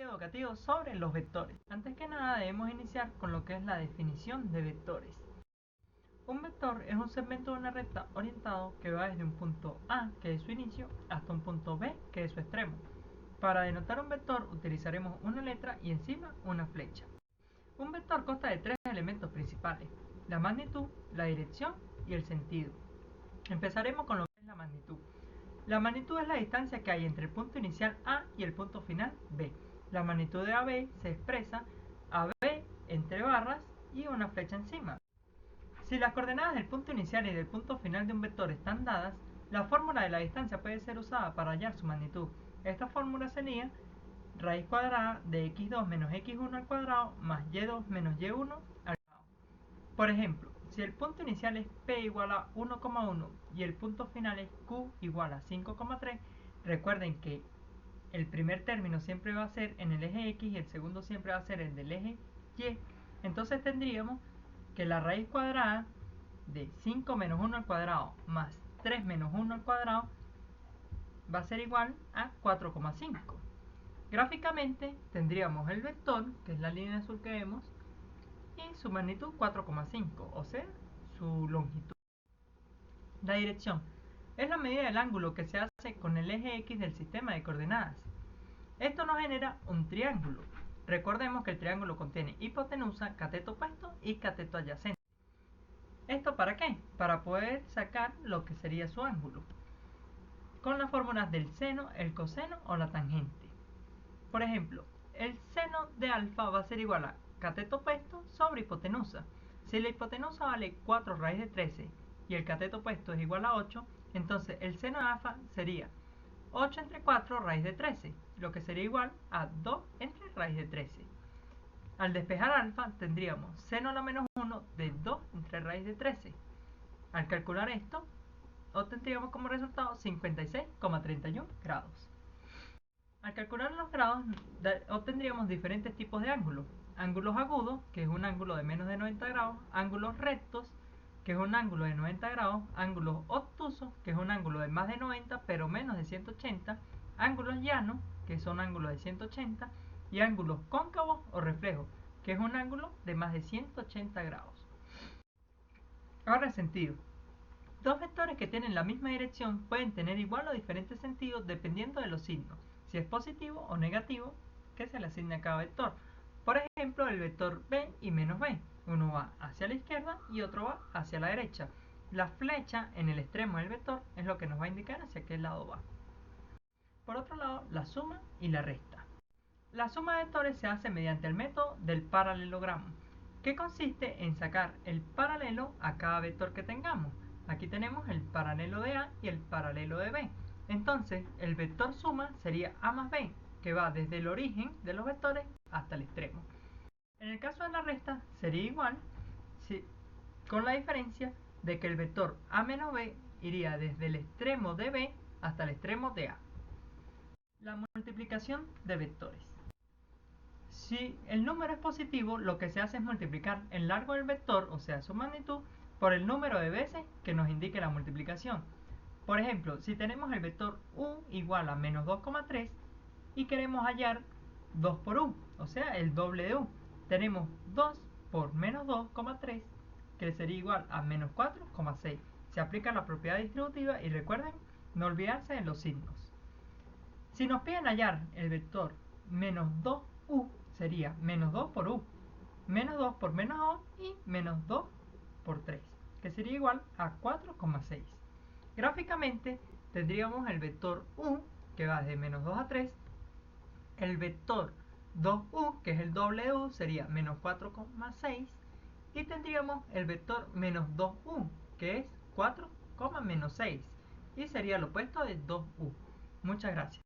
video educativo sobre los vectores. Antes que nada debemos iniciar con lo que es la definición de vectores. Un vector es un segmento de una recta orientado que va desde un punto A, que es su inicio, hasta un punto B, que es su extremo. Para denotar un vector utilizaremos una letra y encima una flecha. Un vector consta de tres elementos principales: la magnitud, la dirección y el sentido. Empezaremos con lo que es la magnitud. La magnitud es la distancia que hay entre el punto inicial A y el punto final B. La magnitud de AB se expresa AB entre barras y una flecha encima. Si las coordenadas del punto inicial y del punto final de un vector están dadas, la fórmula de la distancia puede ser usada para hallar su magnitud. Esta fórmula sería raíz cuadrada de x2 menos x1 al cuadrado más y2 menos y1 al cuadrado. Por ejemplo, si el punto inicial es P igual a 1,1 y el punto final es Q igual a 5,3, recuerden que el primer término siempre va a ser en el eje X y el segundo siempre va a ser en el eje Y. Entonces tendríamos que la raíz cuadrada de 5 menos 1 al cuadrado más 3 menos 1 al cuadrado va a ser igual a 4,5. Gráficamente tendríamos el vector, que es la línea azul que vemos, y su magnitud 4,5, o sea, su longitud. La dirección es la medida del ángulo que se hace con el eje X del sistema de coordenadas. Esto nos genera un triángulo. Recordemos que el triángulo contiene hipotenusa, cateto opuesto y cateto adyacente. ¿Esto para qué? Para poder sacar lo que sería su ángulo, con las fórmulas del seno, el coseno o la tangente. Por ejemplo, el seno de alfa va a ser igual a cateto opuesto sobre hipotenusa. Si la hipotenusa vale 4 raíz de 13 y el cateto opuesto es igual a 8, entonces el seno de alfa sería 8 entre 4 raíz de 13, lo que sería igual a 2 entre raíz de 13. Al despejar alfa tendríamos seno a la menos 1 de 2 entre raíz de 13. Al calcular esto, obtendríamos como resultado 56,31 grados. Al calcular los grados obtendríamos diferentes tipos de ángulos. Ángulos agudos, que es un ángulo de menos de 90 grados, ángulos rectos, que es un ángulo de 90 grados, ángulos obtusos, que es un ángulo de más de 90 pero menos de 180, ángulos llanos, que son ángulos de 180, y ángulos cóncavos o reflejos, que es un ángulo de más de 180 grados. Ahora el sentido. Dos vectores que tienen la misma dirección pueden tener igual o diferentes sentidos dependiendo de los signos, si es positivo o negativo, que se le asigna a cada vector. Por ejemplo, el vector b y menos b. Uno va hacia la izquierda y otro va hacia la derecha. La flecha en el extremo del vector es lo que nos va a indicar hacia qué lado va. Por otro lado, la suma y la resta. La suma de vectores se hace mediante el método del paralelogramo, que consiste en sacar el paralelo a cada vector que tengamos. Aquí tenemos el paralelo de A y el paralelo de B. Entonces, el vector suma sería A más B, que va desde el origen de los vectores hasta el extremo. En el caso de la resta, sería igual, con la diferencia de que el vector A menos B iría desde el extremo de B hasta el extremo de A. La multiplicación de vectores. Si el número es positivo, lo que se hace es multiplicar el largo del vector, o sea su magnitud, por el número de veces que nos indique la multiplicación. Por ejemplo, si tenemos el vector u igual a menos 2,3 y queremos hallar 2 por u, o sea el doble de u, tenemos 2 por menos 2,3, que sería igual a menos 4,6. Se aplica la propiedad distributiva y recuerden no olvidarse de los signos. Si nos piden hallar el vector menos 2u, sería menos 2 por u, menos 2 por menos 2 y menos 2 por 3, que sería igual a 4,6. Gráficamente tendríamos el vector u, que va de menos 2 a 3, el vector 2u, que es el doble de u, sería menos 4,6, y tendríamos el vector menos 2u, que es 4, menos 6, y sería el opuesto de 2u. Muchas gracias.